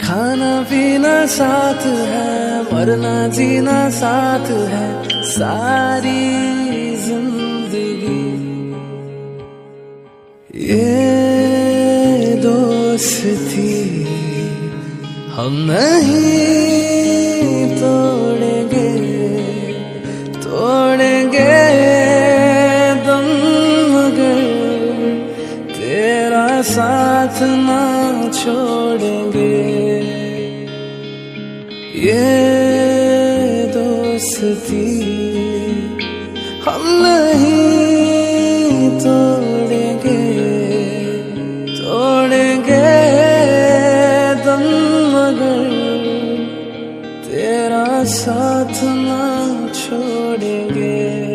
खाना पीना साथ है, मरना जीना साथ है, सारी जिंदगी ये दोस्ती हम नहीं तोड़ेंगे, तोड़ेंगे दम मगर तेरा साथ ना छोड़ेंगे। ये दोस्ती हम नहीं तोड़ेंगे, तोड़ेंगे दम मगर तेरा साथ ना छोड़ेंगे।